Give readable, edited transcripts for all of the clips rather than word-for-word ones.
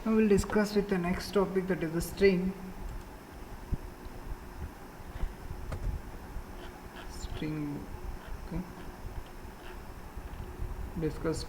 Now we'll discuss with the next topic, that is the string. Okay. Discussed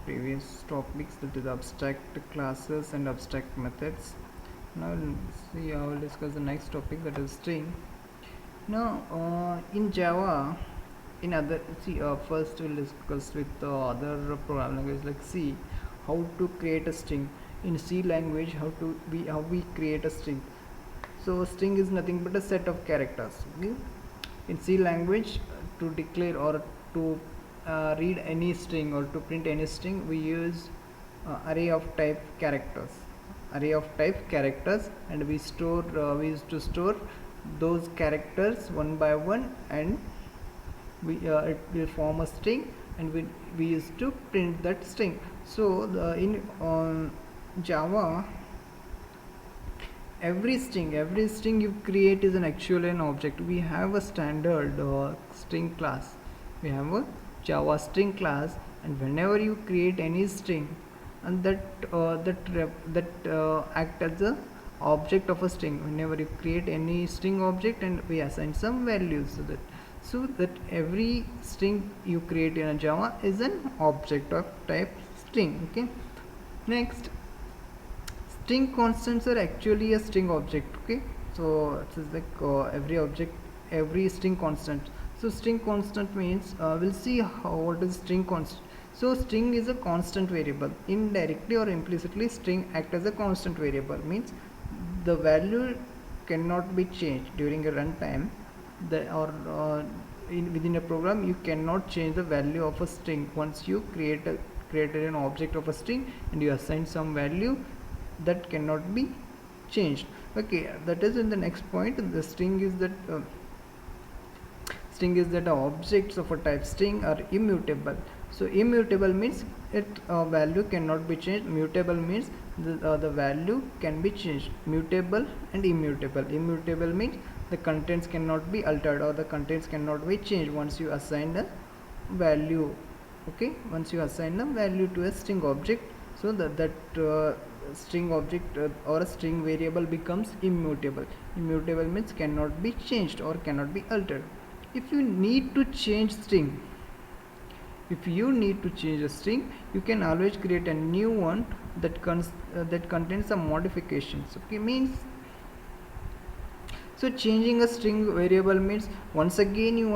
previous topics, that is abstract classes and abstract methods. Now we'll see. I will discuss the next topic, that is string. Now in Java, in other first we'll discuss with the other program language like C, how to create a string. In C language, how we create a string. So string is nothing but a set of characters. Okay? In C language, to declare or to read any string or to print any string, we use array of type characters. And we used to store those characters one by one, and it will form a string, and we used to print that string. So in Java, every string you create is actually an object. We have a standard string class. We have a Java string class, and whenever you create any string, and that act as a object of a string. Whenever you create any string object, and we assign some values to that, so that every string you create in a Java is an object of type string. Okay. Next, string constants are actually a string object. Okay, so it is like every string constant. So string constant means, we'll see what is string constant. So string is a constant variable. Indirectly or implicitly, string act as a constant variable, means the value cannot be changed during a runtime. Within a program, you cannot change the value of a string. Once you created an object of a string and you assign some value, that cannot be changed. Okay, that is in the next point. The string is that objects of a type string are immutable. So immutable means value cannot be changed. Mutable means the value can be changed. Mutable and immutable. Immutable means the contents cannot be altered, or the contents cannot be changed once you assign a value. Okay, once you assign a value to a string object, so that string object or a string variable becomes immutable. Immutable means cannot be changed or cannot be altered. If you need to change a string, you can always create a new one that contains some modifications. Okay, means, so changing a string variable means once again you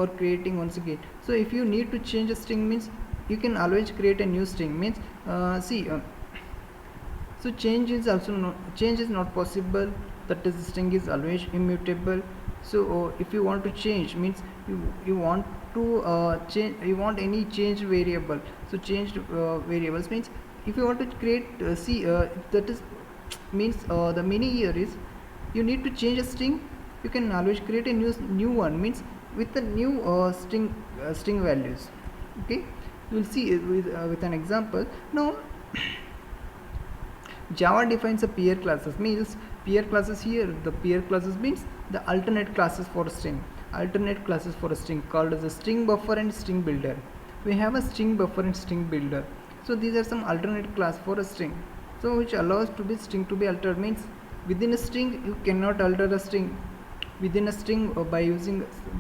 are creating once again. So if you need to change a string, means you can always create a new string. Means so change is not possible. That is, the string is always immutable. So if you want to change, means you want to change, you want any changed variable. So changed variables means, if you want to create that is means the meaning here is, you need to change a string, you can always create a new one, means with the new string values. Okay, you will see it with an example. Now Java defines a peer classes. Means peer classes here, the peer classes means the alternate classes for a string. Alternate classes for a string called as a string buffer and string builder. We have a string buffer and string builder. So these are some alternate class for a string. So which allows to be string to be altered. Means within a string you cannot alter a string. Within a string,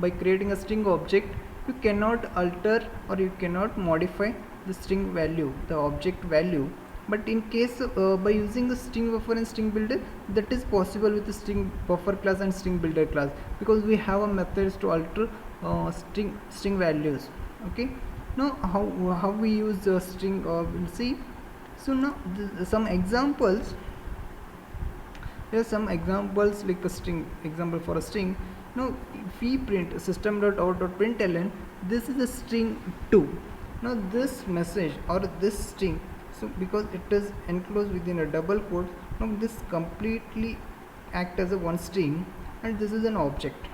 by creating a string object, you cannot alter or you cannot modify the string value, the object value. But in case by using the string buffer and string builder, that is possible with the string buffer class and string builder class, because we have a methods to alter string values. Okay, now how we use the string, we'll see. So now some examples. Here are some examples, like a string example for a string. Now if we print system.out.println, this is a string 2. Now this message or this string, so because it is enclosed within a double quote, now this completely act as a one string, and this is an object.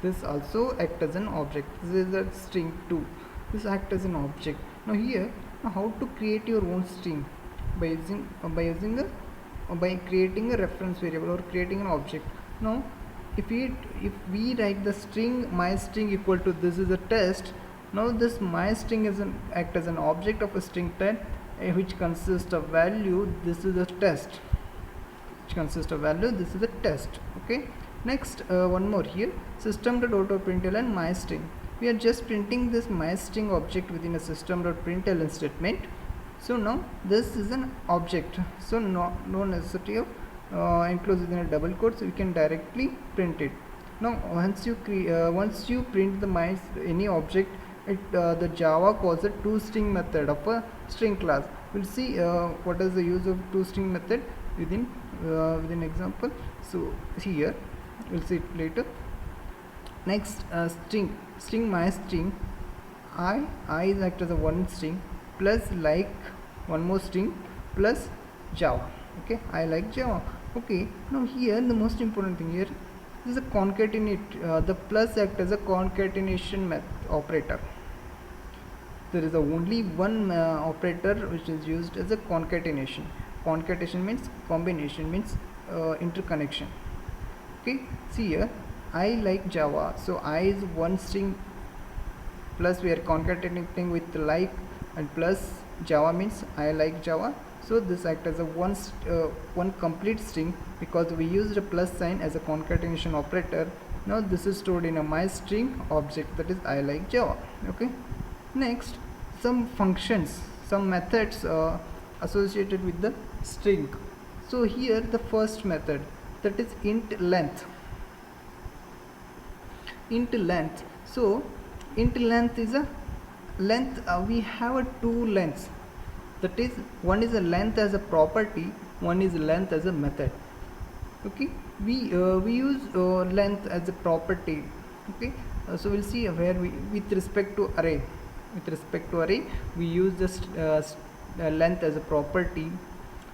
This also act as an object. This is a string 2. This act as an object. Now here, how to create your own string? By creating a reference variable or creating an object. Now if we write the string my string equal to this is a test. Now this my string is act as an object of a string type, which consists of value. This is the test, which consists of value. This is the test. Okay. Next, one more here, system.out.println myString. We are just printing this myString object within a system.println statement. So now this is an object, so no necessity of enclose within a double quote, so we can directly print it. Now once you print the any object, the Java calls a toString method of a string class. We'll see what is the use of toString method within example. So here we'll see it later. Next, string myString, I is act as a one string plus like one more string plus Java. Okay, I like Java. Okay, now here the most important thing here is a concatenate. The plus act as a concatenation operator. There is only one operator which is used as a concatenation. Concatenation means combination, means interconnection. Okay, see here, I like Java, so I is one string plus we are concatenating with like, and plus Java means I like Java, so this acts as a one complete string because we used a plus sign as a concatenation operator. Now this is stored in a myString object, that is I like Java. Okay, next, some functions, some methods associated with the string. So here the first method, that is int length. So int length is a length. We have two lengths, that is one is a length as a property, one is length as a method. Okay, we use length as a property. Okay, so we'll see where we, with respect to array we use just length as a property.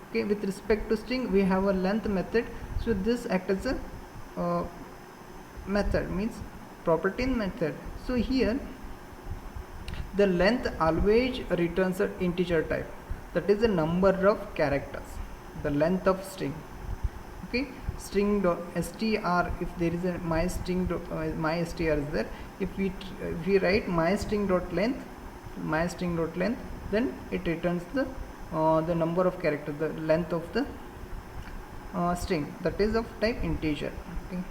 Okay, with respect to string we have a length method, so this acts as a method, means property in method. So here the length always returns an integer type, that is the number of characters, the length of string. Okay, string.str, if there is a mystr is there, if we write mystring.length, then it returns the number of characters, the length of the string, that is of type integer. Okay,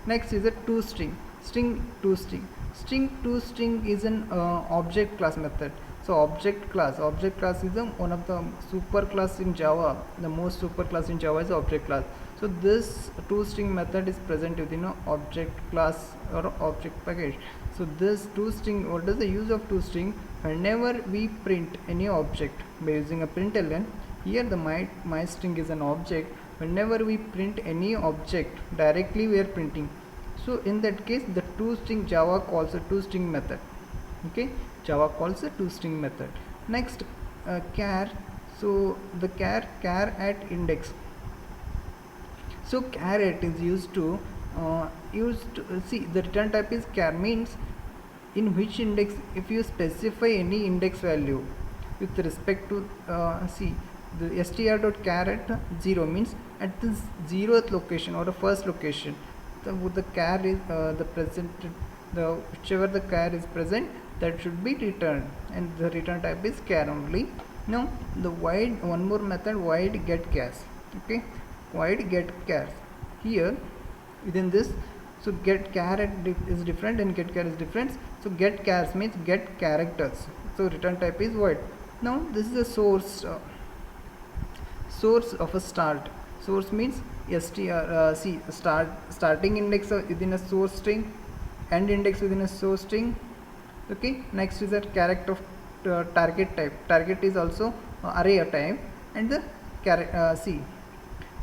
next is a toString. String toString is an object class method. So object class is one of the super class in Java. The most super class in Java is object class. So this toString method is present within an object class or object package. So this toString, what is the use of toString? Whenever we print any object by using a println, here the myString is an object. Whenever we print any object, directly we are printing. So in that case the toString, Java calls a toString method. Okay, Java calls a toString method. Next, char. So the char at index. So char at is used to see, the return type is char, means in which index, if you specify any index value with respect to see the str.char at 0 means at the 0th location or the first location, the char is whichever the char is present, that should be returned, and the return type is char only. Now the void, one more method, void get chars. Okay, void get chars. Here within this, so get char is different and get char is different. So get chars means get characters, so return type is void. Now this is a source of a start. Source means starting index within a source string, end index within a source string. Okay, next is a character of target type. Target is also array type, and the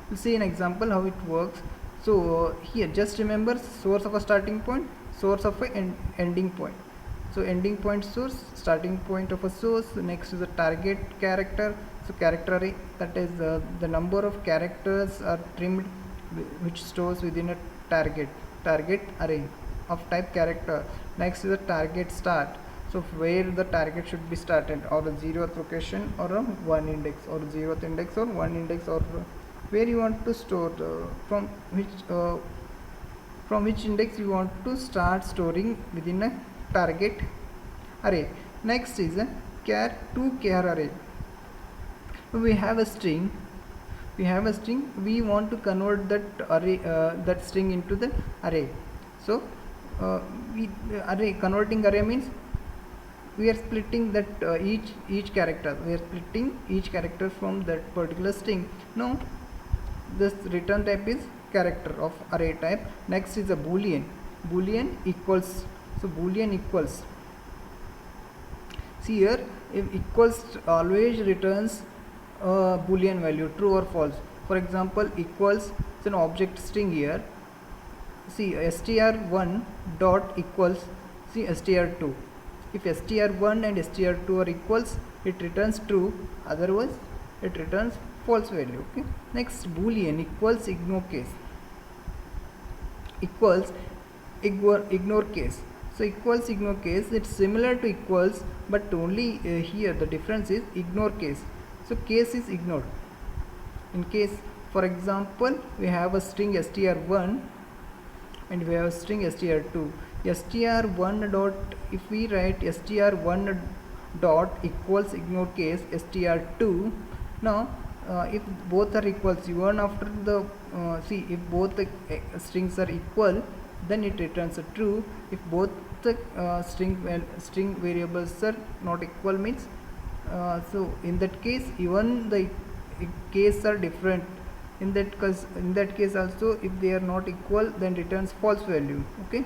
we'll see an example how it works. So here just remember, source of a starting point, source of a ending point. So ending point source, starting point of a source. Next is a target character. So character array, that is the number of characters are trimmed which stores within a target array of type character. Next is a target start, so where the target should be started, or a 0th location or a 1 index or 0th index or 1 index, or where you want to store from which index you want to start storing within a target array. Next is a char array. we have a string, we want to convert that array, that string into the array. So we array, converting array means we are splitting that each character, we are splitting each character from that particular string. Now this return type is character of array type. Next is a boolean. Boolean equals, so boolean equals, see here, if equals always returns a boolean value, true or false. For example, equals is an object string here. See, str1 dot equals, see, str2. If str1 and str2 are equals, it returns true, otherwise it returns false value. Okay. Next, boolean equals ignore case, equals ignore case. So equals ignore case, it's similar to equals, but only here the difference is ignore case. So case is ignored. In case, for example, we have a string str1 and we have a string str2. str1 dot, if we write str1 dot equals ignore case str2, now if both are equals, even after the see, if both the strings are equal, then it returns a true. If both the string variables are not equal, means so in that case even the case are different. In that case also, if they are not equal, then returns false value. Okay.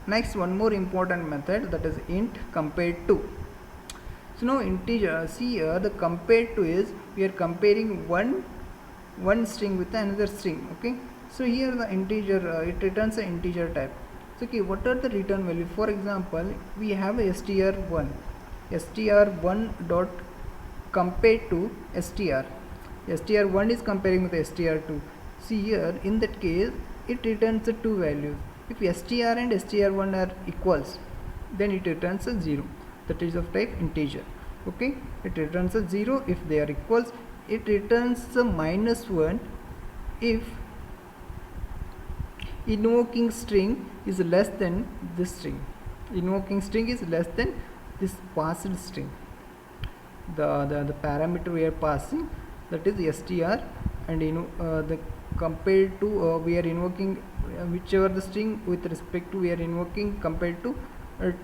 Next, one more important method, that is int compared to. So now integer, see here the compared to is, we are comparing one string with another string. Okay. So here the integer, it returns an integer type. So okay, what are the return value? For example, we have a str1 dot compared to str1 is comparing with str2. See here, in that case it returns the two values. If str and str1 are equals, then it returns a 0, that is of type integer. Okay, it returns a 0 if they are equals. It returns a -1 if invoking string is less than this string. Invoking string is less than this passed string. The parameter we are passing, that is str, and the compared to we are invoking whichever the string with respect to we are invoking compared to.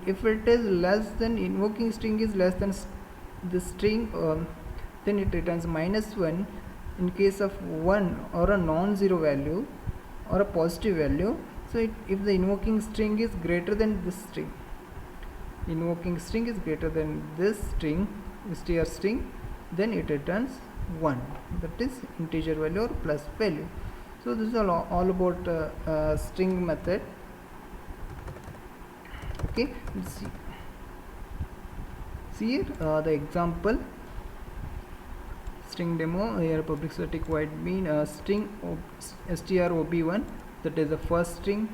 If it is less than, invoking string is less than the string, then it returns -1. In case of 1 or a non-zero value or a positive value, so if the invoking string is greater than this string, invoking string is greater than this string, str string, then it returns 1, that is integer value or plus value. So this is all about string method. Okay, let's see here the example string demo. Here public static void mean string strOb1, that is the first string.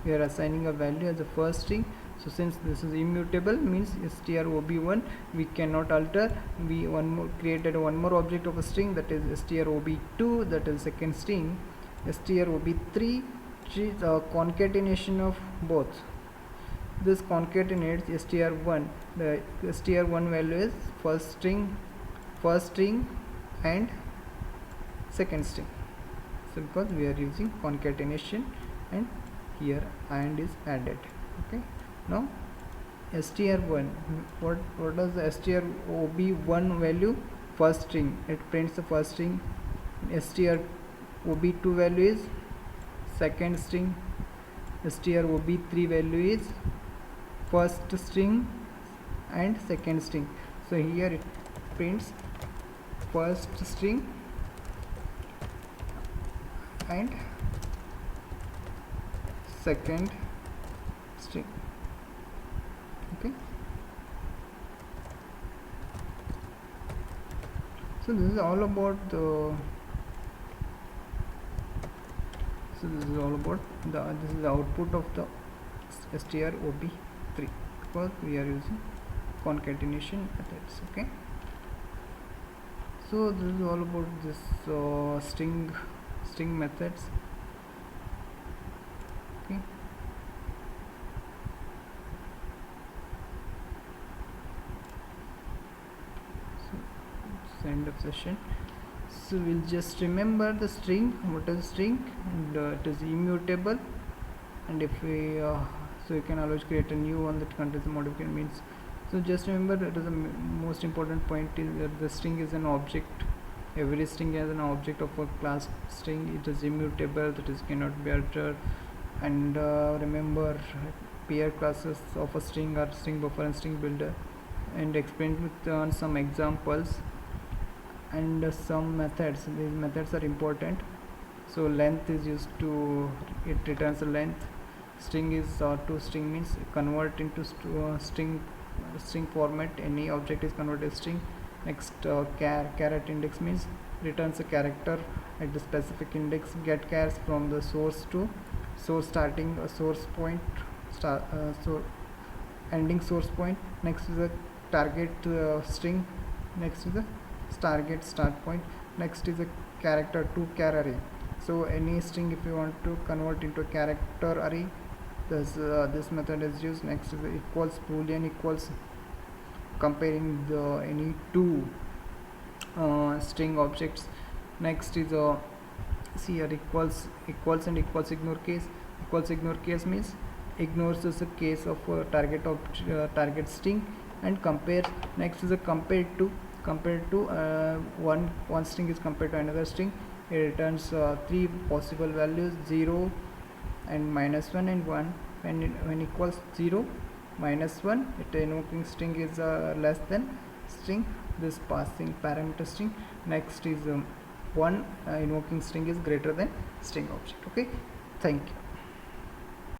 We are assigning a value as the first string. So since this is immutable, means strOb1 we cannot alter. We created one more object of a string, that is strOb2, that is second string. strOb3, which is a concatenation of both. This concatenates str1. The str1 value is first string and second string. So because we are using concatenation, and here and is added. Okay. Now str1, what does the strOb1 value? First string, it prints the first string. strOb2 value is second string. strOb3 value is first string and second string. So here it prints first string and second string. Okay. So this is all about the this is the output of the strOb3, because we are using concatenation methods. Okay. So this is all about this string methods. Okay. So the end of session. So we'll just remember the string, what is string, and it is immutable, and if we so you can always create a new one that contains the modification means. So just remember that is the most important point is that the string is an object. Every string has an object of a class string. It is immutable, that is cannot be altered. And remember, peer classes of a string are string buffer and string builder, and explain with some examples and some methods. These methods are important. So length is used to, it returns a length. String is to string means convert into string format. Any object is converted as string. Next, char index means returns a character at the specific index. Get chars from the source to source starting a source point so ending source point. Next is a target string. Next is a target start point. Next is a character to char array. So any string if you want to convert into a character array, this method is used. Next is equals boolean equals, comparing the any two string objects. Next is see here equals and equals ignore case. Equals ignore case means ignores the case of target string and compare. Next is a compared to one string is compared to another string. It returns three possible values, 0 and -1 and 1. When equals 0 -1, it invoking string is less than string, this passing parameter string. Next is 1 invoking string is greater than string object. Okay, thank you.